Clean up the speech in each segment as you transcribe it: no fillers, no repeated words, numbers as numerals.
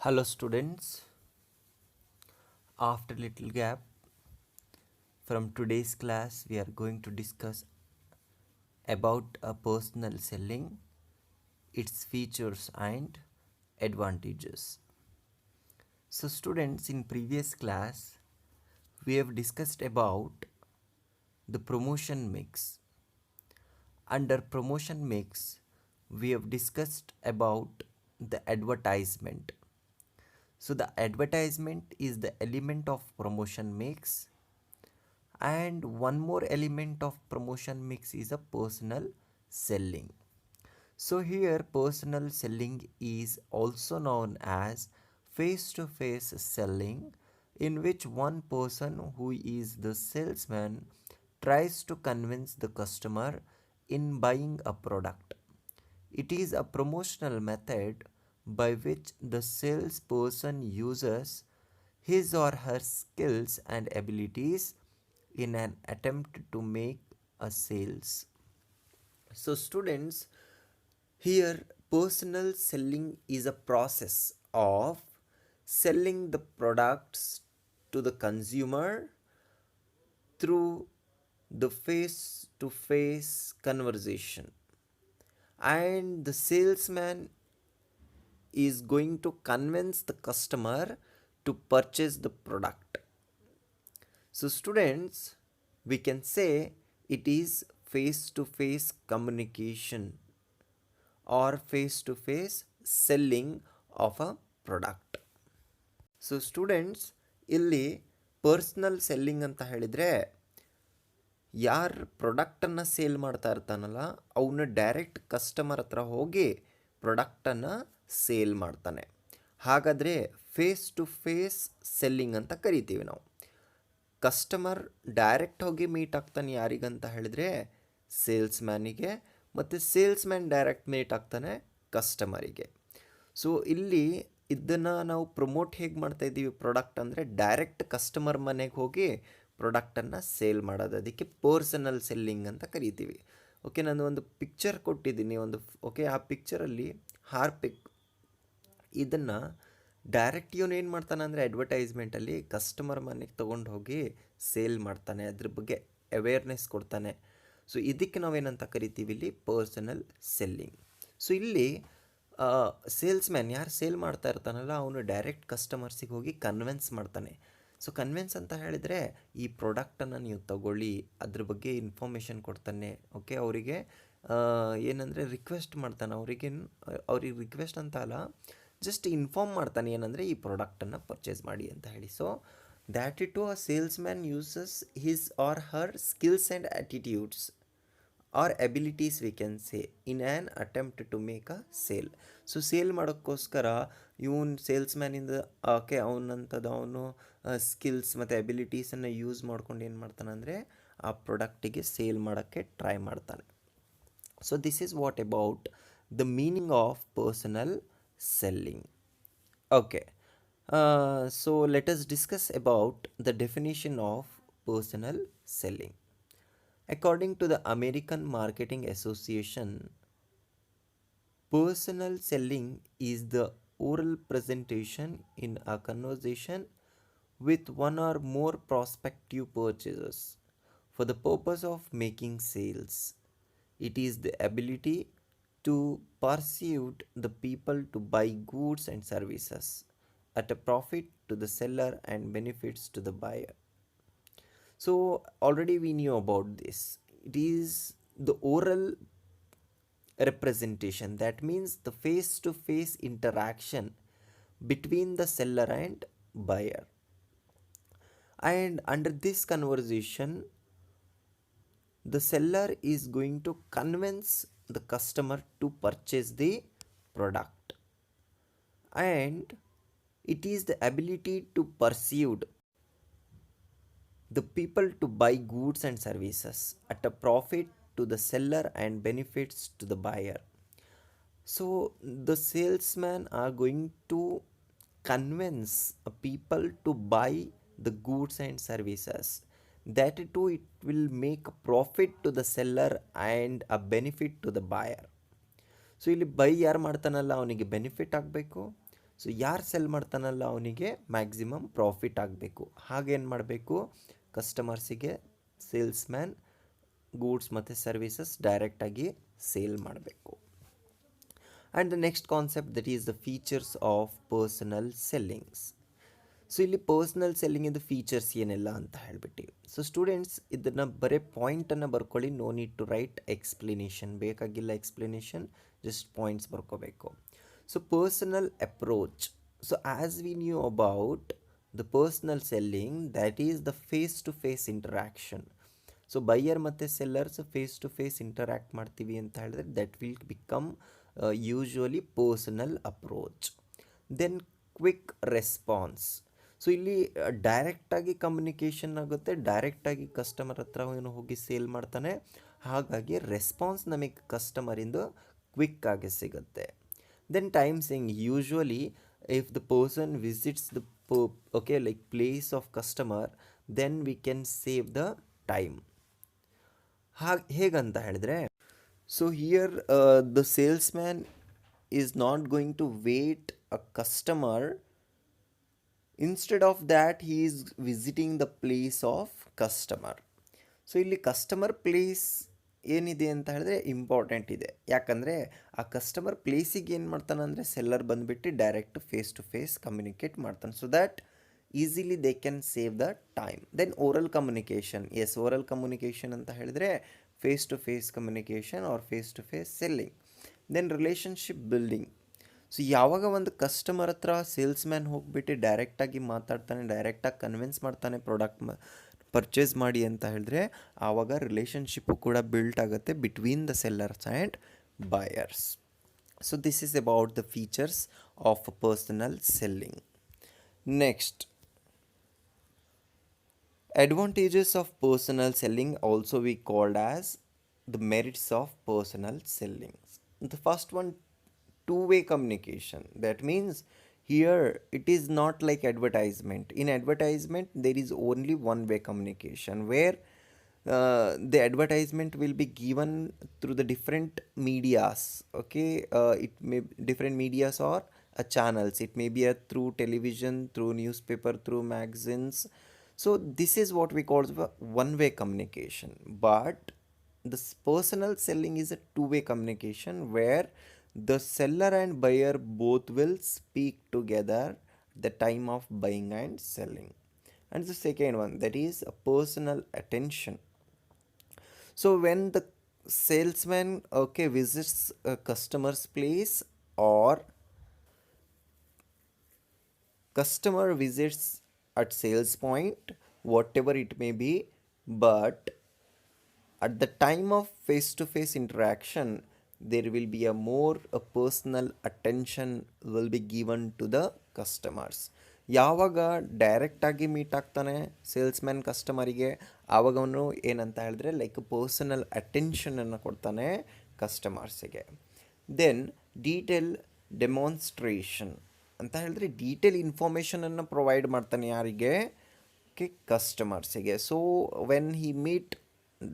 Hello students, after little gap from today's class we are going to discuss about a personal selling, its features and advantages. So students, in previous class we have discussed about the promotion mix. Under promotion mix we have discussed about the advertisement. So the advertisement is the element of promotion mix, and one more element of promotion mix is a personal selling. So here personal selling is also known as face to face selling, in which one person who is the salesman tries to convince the customer in buying a product. It is a promotional method by which the salesperson uses his or her skills and abilities in an attempt to make a sales. So students, here personal selling is a process of selling the products to the consumer through the face to face conversation, and the salesman is going to convince the customer to purchase the product. So students, we can say it is face to face communication or face to face selling of a product. So students, ಇಲ್ಲಿ personal selling ಅಂತ ಹೇಳಿದರೆ ಯಾರು ಪ್ರಾಡಕ್ಟನ್ನು sale ಮಾಡ್ತಾ ಇರ್ತಾನಲ್ಲ ಅವನು direct customer ಹತ್ರ ಹೋಗಿ ಪ್ರಾಡಕ್ಟನ್ನು ಸೇಲ್ ಮಾಡ್ತಾನೆ. ಹಾಗಾದರೆ ಫೇಸ್ ಟು ಫೇಸ್ ಸೆಲ್ಲಿಂಗ್ ಅಂತ ಕರಿತೀವಿ ನಾವು. ಕಸ್ಟಮರ್ ಡೈರೆಕ್ಟ್ ಹೋಗಿ ಮೀಟ್ ಆಗ್ತಾನೆ ಯಾರಿಗಂತ ಹೇಳಿದರೆ ಸೇಲ್ಸ್ಮ್ಯಾನಿಗೆ, ಮತ್ತು ಸೇಲ್ಸ್ಮ್ಯಾನ್ ಡೈರೆಕ್ಟ್ ಮೀಟ್ ಆಗ್ತಾನೆ ಕಸ್ಟಮರಿಗೆ. ಸೊ ಇಲ್ಲಿ ಇದನ್ನು ನಾವು ಪ್ರಮೋಟ್ ಹೇಗೆ ಮಾಡ್ತಾಯಿದ್ದೀವಿ ಪ್ರಾಡಕ್ಟ್ ಅಂದರೆ ಡೈರೆಕ್ಟ್ ಕಸ್ಟಮರ್ ಮನೆಗೆ ಹೋಗಿ ಪ್ರಾಡಕ್ಟನ್ನು ಸೇಲ್ ಮಾಡೋದು, ಅದಕ್ಕೆ ಪರ್ಸನಲ್ ಸೆಲ್ಲಿಂಗ್ ಅಂತ ಕರಿತೀವಿ. ಓಕೆ, ನಾನು ಒಂದು ಪಿಕ್ಚರ್ ಕೊಟ್ಟಿದ್ದೀನಿ ಓಕೆ, ಆ ಪಿಕ್ಚರಲ್ಲಿ ಹಾರ್ಪಿಕ್ ಇದನ್ನು ಡೈರೆಕ್ಟ್ ಇವನು ಏನು ಮಾಡ್ತಾನೆ ಅಂದರೆ ಅಡ್ವರ್ಟೈಸ್ಮೆಂಟಲ್ಲಿ ಕಸ್ಟಮರ್ ಮನೆಗೆ ತೊಗೊಂಡು ಹೋಗಿ ಸೇಲ್ ಮಾಡ್ತಾನೆ, ಅದ್ರ ಬಗ್ಗೆ ಅವೇರ್ನೆಸ್ ಕೊಡ್ತಾನೆ. ಸೊ ಇದಕ್ಕೆ ನಾವೇನಂತ ಕರಿತೀವಿ ಇಲ್ಲಿ ಪರ್ಸನಲ್ ಸೆಲ್ಲಿಂಗ್. ಸೊ ಇಲ್ಲಿ ಸೇಲ್ಸ್ಮ್ಯಾನ್ ಯಾರು ಸೇಲ್ ಮಾಡ್ತಾ ಇರ್ತಾನಲ್ಲ ಅವನು ಡೈರೆಕ್ಟ್ ಕಸ್ಟಮರ್ಸಿಗೆ ಹೋಗಿ ಕನ್ವಿನ್ಸ್ ಮಾಡ್ತಾನೆ. ಸೊ ಕನ್ವಿನ್ಸ್ ಅಂತ ಹೇಳಿದರೆ ಈ ಪ್ರಾಡಕ್ಟನ್ನು ನೀವು ತಗೊಳ್ಳಿ, ಅದ್ರ ಬಗ್ಗೆ ಇನ್ಫಾರ್ಮೇಷನ್ ಕೊಡ್ತಾನೆ. ಓಕೆ, ಅವರಿಗೆ ಏನಂದರೆ ರಿಕ್ವೆಸ್ಟ್ ಮಾಡ್ತಾನೆ, ಅವ್ರಿಗೆ ರಿಕ್ವೆಸ್ಟ್ ಅಂತ ಅಲ್ಲ, ಜಸ್ಟ್ ಇನ್ಫಾರ್ಮ್ ಮಾಡ್ತಾನೆ ಏನಂದರೆ ಈ ಪ್ರಾಡಕ್ಟನ್ನು ಪರ್ಚೇಸ್ ಮಾಡಿ ಅಂತ ಹೇಳಿ. So that it to a salesman uses his or her skills and attitudes or abilities we can say in an attempt to make a sale. So sale ಮಾಡೋಕ್ಕೋಸ್ಕರ ಇವನು ಸೇಲ್ಸ್ಮ್ಯಾನಿಂದ ಓಕೆ ಅವನು ಸ್ಕಿಲ್ಸ್ ಮತ್ತು ಎಬಿಲಿಟೀಸನ್ನು ಯೂಸ್ ಮಾಡ್ಕೊಂಡು ಏನು ಮಾಡ್ತಾನೆ ಅಂದರೆ ಆ ಪ್ರಾಡಕ್ಟಿಗೆ ಸೇಲ್ ಮಾಡೋಕ್ಕೆ ಟ್ರೈ ಮಾಡ್ತಾನೆ. So this is what about the meaning of personal selling. Okay, so let us discuss about the definition of personal selling. According to the American Marketing Association, personal selling is the oral presentation in a conversation with one or more prospective purchasers for the purpose of making sales. It is the ability to persuade the people to buy goods and services at a profit to the seller and benefits to the buyer. So already we knew about this. It is the oral representation, that means the face to face interaction between the seller and buyer. And under this conversation the seller is going to convince the customer to purchase the product, and it is the ability to persuade the people to buy goods and services at a profit to the seller and benefits to the buyer. So the salesmen are going to convince people to buy the goods and services, that too it will make a profit to the seller and a benefit to the buyer. So ಇಲ್ಲಿ by ಯಾರು ಮಾಡ್ತಾನಲ್ಲ ಅವನಿಗೆ benefit ಆಗಬೇಕು, so ಯಾರು cell ಮಾಡ್ತಾನಲ್ಲ ಅವನಿಗೆ maximum profit ಆಗಬೇಕು. ಹಾಗೇನು ಮಾಡಬೇಕು, ಕಸ್ಟಮರ್ಸಿಗೆ ಸೇಲ್ಸ್ಮ್ಯಾನ್ ಗೂಡ್ಸ್ ಮತ್ತು ಸರ್ವಿಸಸ್ ಡೈರೆಕ್ಟಾಗಿ ಸೇಲ್ ಮಾಡಬೇಕು. And the next concept that is the features of personal sellings. So ಇಲ್ಲಿ ಪರ್ಸ್ನಲ್ ಸೆಲ್ಲಿಂಗಿಂದು ಫೀಚರ್ಸ್ ಏನೆಲ್ಲ ಅಂತ ಹೇಳ್ಬಿಟ್ಟು, ಸೊ ಸ್ಟೂಡೆಂಟ್ಸ್ ಇದನ್ನು ಬರೀ ಪಾಯಿಂಟನ್ನು ಬರ್ಕೊಳ್ಳಿ, no need to write explanation, ಬೇಕಾಗಿಲ್ಲ ಎಕ್ಸ್ಪ್ಲನೇಷನ್, ಜಸ್ಟ್ ಪಾಯಿಂಟ್ಸ್ ಬರ್ಕೋಬೇಕು. So personal approach. So as we knew about the personal selling, that is the face to face interaction. So buyer ಮತ್ತು sellers face to face interact ಮಾಡ್ತೀವಿ ಅಂತ ಹೇಳಿದ್ರೆ that will become usually personal approach. Then quick response. So ಇಲ್ಲಿ ಡೈರೆಕ್ಟಾಗಿ communication ಆಗುತ್ತೆ, ಡೈರೆಕ್ಟಾಗಿ customer ಹತ್ರ ಅವನು ಹೋಗಿ ಸೇಲ್ ಮಾಡ್ತಾನೆ, ಹಾಗಾಗಿ ರೆಸ್ಪಾನ್ಸ್ ನಮಗೆ ಕಸ್ಟಮರಿಂದ ಕ್ವಿಕ್ ಆಗಿ ಸಿಗುತ್ತೆ. Then time saving. Usually if the person visits the like place of customer, then we can save the time. ಹೇಗಂತ ಹೇಳಿದ್ರೆ, so here the salesman is not going to wait a customer. Instead of that he is visiting the place of customer. So ಇಲ್ಲಿ customer place ಏನಿದೆ ಅಂತ ಹೇಳಿದ್ರೆ important ಇದೆ. ಯಾಕಂದರೆ ಆ customer ಪ್ಲೇಸಿಗೆ ಏನು ಮಾಡ್ತಾನೆ ಅಂದರೆ ಸೆಲ್ಲರ್ ಬಂದುಬಿಟ್ಟು direct face to face communicate ಮಾಡ್ತಾನೆ. So that easily they can save the time. Then oral communication. Yes, oral communication ಅಂತ ಹೇಳಿದ್ರೆ face to face communication or face to face selling. Then relationship building. So ಯಾವಾಗ ಒಂದು customer ಹತ್ರ salesman ಹೋಗ್ಬಿಟ್ಟು ಡೈರೆಕ್ಟಾಗಿ ಮಾತಾಡ್ತಾನೆ, ಡೈರೆಕ್ಟಾಗಿ ಕನ್ವಿನ್ಸ್ ಮಾಡ್ತಾನೆ ಪ್ರಾಡಕ್ಟ್ ಪರ್ಚೇಸ್ ಮಾಡಿ ಅಂತ ಹೇಳಿದ್ರೆ, ಆವಾಗ ರಿಲೇಷನ್ಶಿಪ್ಪು ಕೂಡ ಬಿಲ್ಟ್ ಆಗುತ್ತೆ between the sellers and buyers. So this is about the features of personal selling. Next, advantages of personal selling, also we called as the merits of personal selling. The first one, two-way communication. That means here it is not like advertisement. In advertisement there is only one-way communication, where the advertisement will be given through the different medias. Okay, it may different medias or channels. It may be through television, through newspaper, through magazines. So this is what we call one-way communication. But this personal selling is a two-way communication, where the seller and buyer both will speak together at the time of buying and selling. And the second one, that is a personal attention. So when the salesman visits a customer's place, or customer visits at sales point, whatever it may be, but at the time of face-to-face interaction, there will be a personal attention will be given to the customers. ಯಾವಾಗ ಡೈರೆಕ್ಟಾಗಿ meet ಆಗ್ತಾನೆ salesman ಕಸ್ಟಮರಿಗೆ, ಆವಾಗ ಅವನು ಏನಂತ ಹೇಳಿದ್ರೆ like personal ಅಟೆನ್ಷನನ್ನು ಕೊಡ್ತಾನೆ ಕಸ್ಟಮರ್ಸಿಗೆ. Then detail demonstration ಅಂತ ಹೇಳಿದ್ರೆ ಡೀಟೇಲ್ ಇನ್ಫಾರ್ಮೇಷನನ್ನು ಪ್ರೊವೈಡ್ ಮಾಡ್ತಾನೆ ಯಾರಿಗೆ, ಕಸ್ಟಮರ್ಸಿಗೆ. So when he meet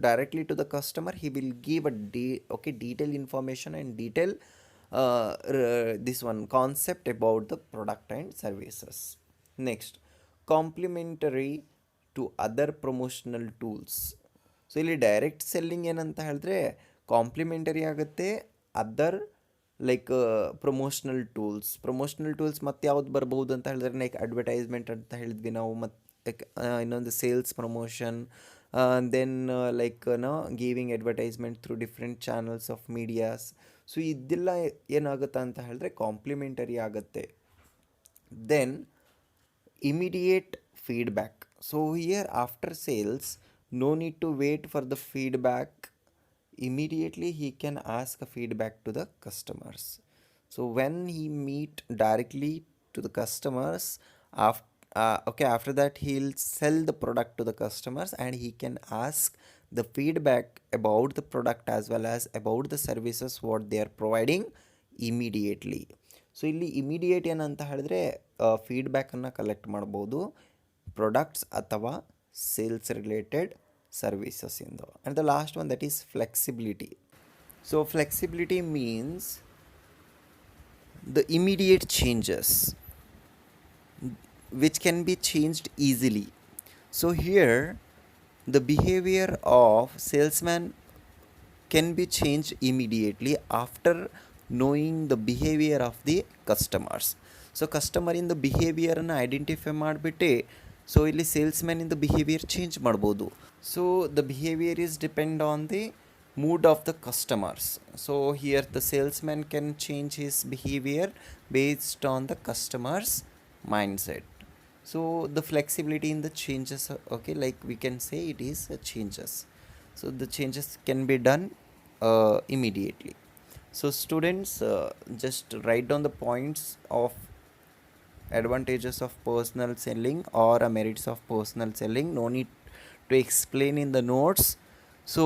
directly to the customer, he will give a detailed information and detail this one concept about the product and services. Next, complementary to other promotional tools. So ಇಲ್ಲಿ direct selling ಏನಂತ ಹೇಳಿದ್ರೆ complementary ಆಗುತ್ತೆ other like ಪ್ರಮೋಷ್ನಲ್ tools ಮತ್ತು ಯಾವ್ದು ಬರ್ಬೋದು ಅಂತ ಹೇಳಿದ್ರೆ like advertisement ಅಂತ ಹೇಳಿದ್ವಿ ನಾವು, ಮತ್ತು ಇನ್ನೊಂದು sales promotion, then like giving advertisement through different channels of medias. So ಇದೆಲ್ಲ ಏನಾಗುತ್ತೆ ಅಂತ ಹೇಳಿದ್ರೆ ಕಾಂಪ್ಲಿಮೆಂಟರಿ ಆಗುತ್ತೆ. Then immediate feedback. So here after sales no need to wait for the feedback. Immediately he can ask a feedback to the customers. So when he meet directly to the customers, after that he'll sell the product to the customers, and he can ask the feedback about the product as well as about the services what they are providing immediately. So ಇಲ್ಲಿ immediate ಏನಂತ ಹೇಳಿದ್ರೆ ಫೀಡ್ಬ್ಯಾಕನ್ನು collect ಮಾಡ್ಬೋದು products ಅಥವಾ sales related services ಇಂದ. And the last one that is flexibility. So flexibility means the immediate changes which can be changed easily. So here the behavior of salesman can be changed immediately after knowing the behavior of the customers. So customer in the behavior ಅನ್ನು identify ಮಾಡಿಬಿಟ್ಟೆ so ಇಲ್ಲಿ salesman ಇಂದ behaviour change ಮಾಡ್ಬೋದು. So the behaviour is depend on the mood of the customers. So here the salesman can change his behavior based on the customer's mindset. So the flexibility in the changes, okay, like we can say it is changes. So the changes can be done immediately. So students, just write down the points of advantages of personal selling or merits of personal selling. No need to explain in the notes. So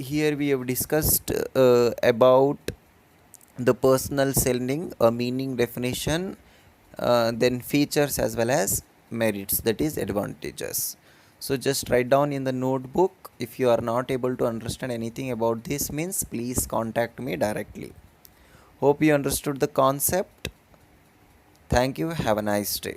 here we have discussed about the personal selling, a meaning, definition, then features as well as merits, that is advantages. So just write down in the notebook. If you are not able to understand anything about this means, please contact me directly. Hope you understood the concept. Thank you. Have a nice day.